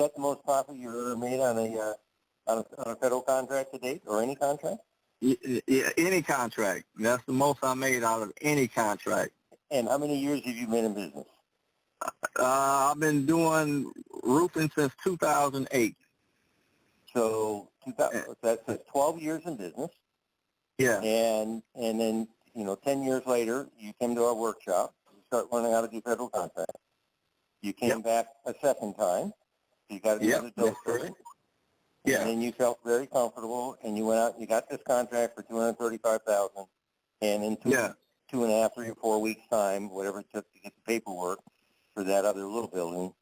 that the most profit you ever made on a federal contract to date, or any contract? Yeah, any contract. That's the most I made out of any contract. And how many years have you been in business? I've been doing roofing since 2008. So that's 12 years in business. Yeah. And then, 10 years later, you came to our workshop. You start learning how to do federal contracts. You came back a second time. You got another dose of it. Yeah. And then you felt very comfortable, and you went out and you got this contract for $235,000. And in 2.5, 3 or 4 weeks' time, whatever it took to get the paperwork for that other little building,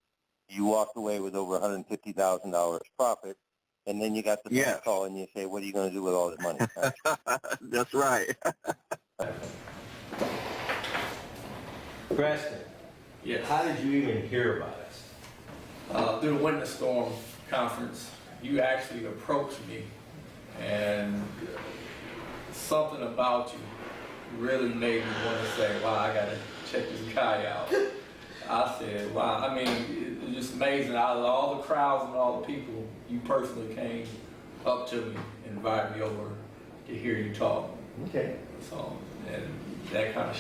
you walked away with over $150,000 profit. And then you got the phone call, and you say, "What are you going to do with all this money?" That's right. Preston, how did you even hear about us? Through the Winter Storm Conference, you actually approached me, and something about you really made me want to say, "Wow, I got to check this guy out." I said, "Wow." I mean, it's just amazing. Out of all the crowds and all the people, you personally came up to me and invited me over to hear you talk. Okay. So, and that kind of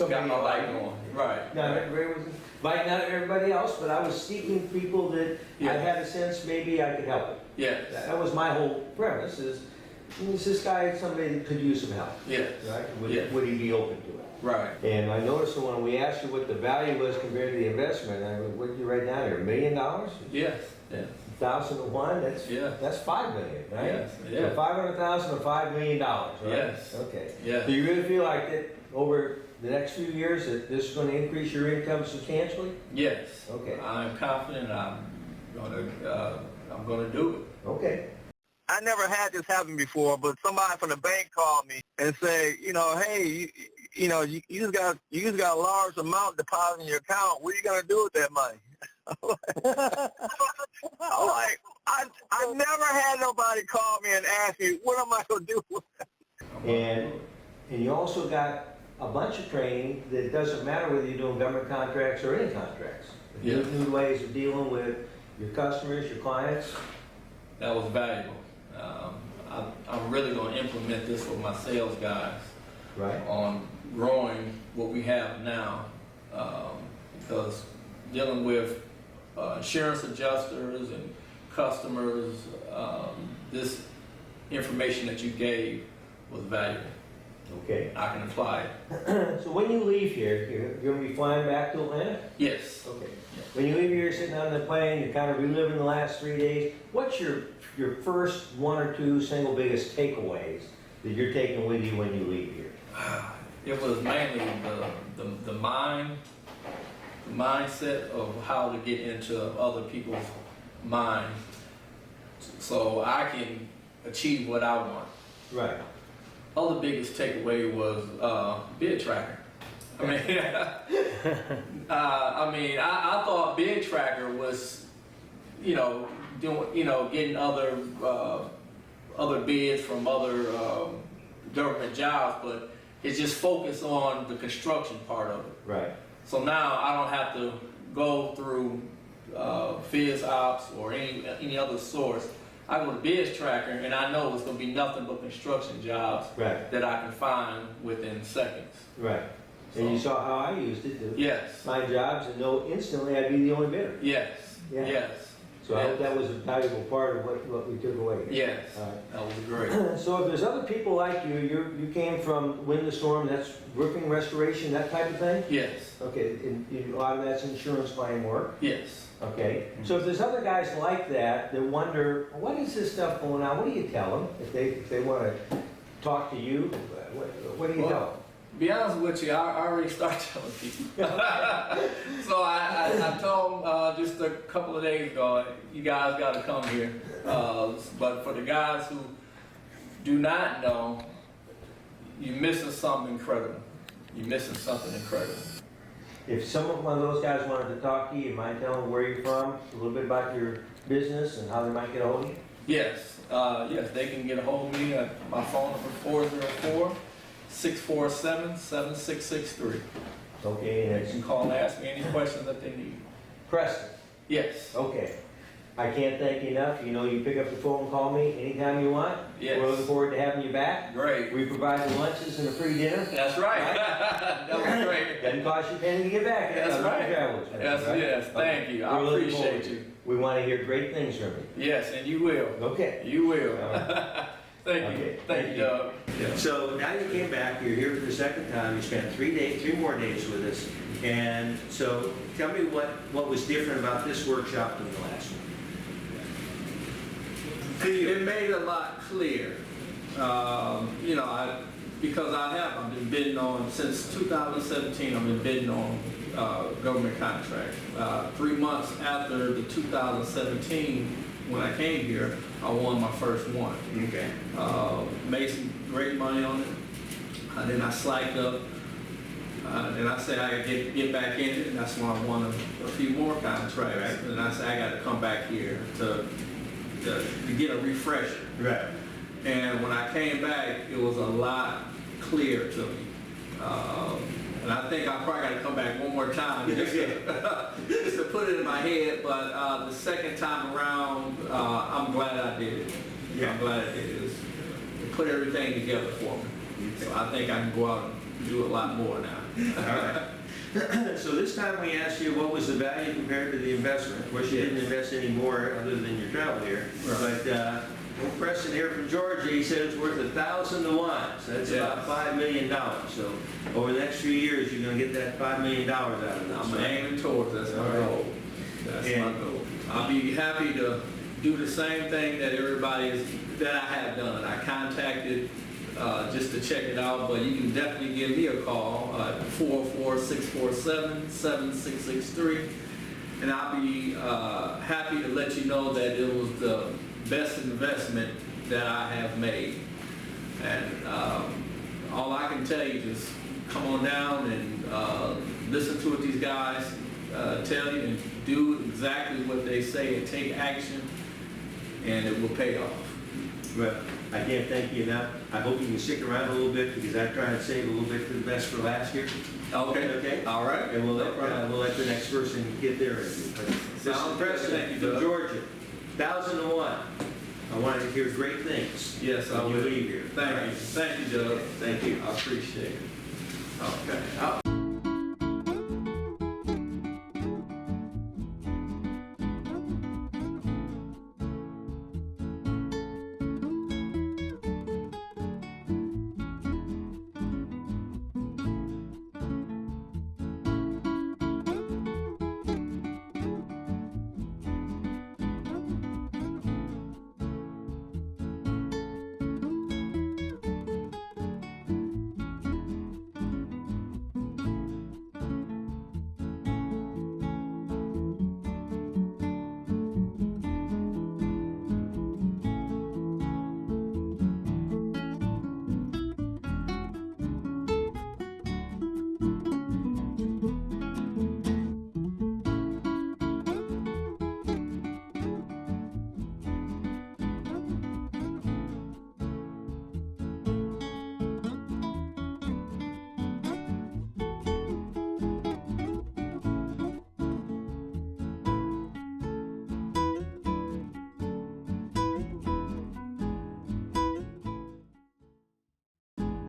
got my light going. Right. Not everybody was inviting out everybody else, but I was seeking people that I had a sense maybe I could help. Yes. That was my whole premise. Is this guy somebody that could use some help? Yes. Right? Would he be open to it? Right. And I noticed that when we asked you what the value was compared to the investment, what did you write down there? $1 million? Yes. Yeah. 1,000 to 1. That's $5 million, right? Yes. Yeah. So 500,000 to $5 million, right? Yes. Okay. Yeah. Do you really feel like that over the next few years that this is going to increase your income substantially? Yes. Okay. I'm confident I'm gonna do it. Okay. I never had this happen before, but somebody from the bank called me and said, hey, you just got a large amount deposited in your account. What are you gonna do with that money? I'm like, I never had nobody call me and ask me, what am I gonna do with it? And you also got a bunch of training that doesn't matter whether you're doing government contracts or any contracts. Yeah. New ways of dealing with your customers, your clients. That was valuable. I'm really going to implement this with my sales guys, right, on growing what we have now, because dealing with insurance adjusters and customers, this information that you gave was valuable. Okay. I can apply it. So when you leave here, you're going to be flying back to Atlanta? Yes. Okay. Yeah. When you leave here, sitting on the plane, you're kind of reliving the last 3 days. What's your first 1 or 2 single biggest takeaways that you're taking with you when you leave here? It was mainly the mindset of how to get into other people's minds so I can achieve what I want. Right. Other biggest takeaway was bid tracker. I thought bid tracker was, getting other bids from other government jobs, but it's just focused on the construction part of it. Right. So now I don't have to go through Fizz Ops or any other source. I go to Biz Tracker, and I know it's going to be nothing but construction jobs that I can find within seconds. Right. So, and you saw how I used it to yes. find jobs and know instantly I'd be the only bidder. Yes. Yeah. Yes. So I hope that was a valuable part of what we took away. Yes. That was great. So if there's other people like you, you came from Wind and Storm, that's roofing restoration, that type of thing? Yes. Okay, a lot of that's insurance claim work? Yes. Okay, so if there's other guys like that wonder, what is this stuff going on? What do you tell them if they want to talk to you? What do you tell them? To be honest with you, I already started telling people. So I told them just a couple of days ago, you guys got to come here. But for the guys who do not know, you're missing something incredible. You're missing something incredible. If one of those guys wanted to talk to you, you mind telling them where you're from, a little bit about your business and how they might get a hold of you? Yes. Yes, they can get a hold of me at my phone number 404-647-7663. Okay, and They can call and ask me any questions that they need. Preston. Yes. Okay. I can't thank you enough. You know, you pick up the phone and call me anytime you want. Yes. We're looking forward to having you back. Great. We provide the lunches and a free dinner. That's right. That was great. Doesn't cost you a penny to get back. That's right. Travel expenses, Yes, right? yes. Thank you. I We're looking appreciate forward to you. it. We want to hear great things from you. Yes, and you will. Okay. You will. All Thank you. Okay. Thank you, Doug. Yeah. So now you came back, you're here for the second time, you spent 3 more days with us. And so tell me what was different about this workshop than the last one? It made it a lot clearer. You know, because I've been bidding on, since 2017, I've been bidding on government contracts. 3 months after the 2017, when I came here, I won my first one. Okay. Made some great money on it. Then I slacked up. Then I said I could get back in it, and that's when I won a few more contracts. Right. And I said I got to come back here to get a refresher. Right. And when I came back, it was a lot clearer to me. And I think I probably got to come back one more time just to put it in my head. But the second time around, I'm glad I did it. Yeah. I'm glad I did it. It put everything together for me. So I think I can go out and do a lot more now. All right. So this time we asked you what was the value compared to the investment. Of course, you didn't invest any more other than your travel here. Right. But Preston here from Georgia, he said it's worth 1,000 to 1. So that's about $5 million. So over the next few years, you're going to get that $5 million out of this. I'm aiming towards that's my goal. That's my goal. I'll be happy to do the same thing that that I have done. I contacted just to check it out, but you can definitely give me a call at 44647-7663, and I'll be happy to let you know that it was the best investment that I have made. And all I can tell you is come on down and listen to what these guys tell you, and do exactly what they say and take action, and it will pay off. Well, I can't thank you enough. I hope you can stick around a little bit because I try to save a little bit for the best for last year. Okay. Okay. All right. And we'll let the next person get their interview. But this is Sounds good. Preston Thank you, from Doug. Georgia. 1,000 to 1. I wanted to hear great things. Yes, I when will. you leave here. Thank you. Thank you, Doug. Thank you. I appreciate it. Okay. I'll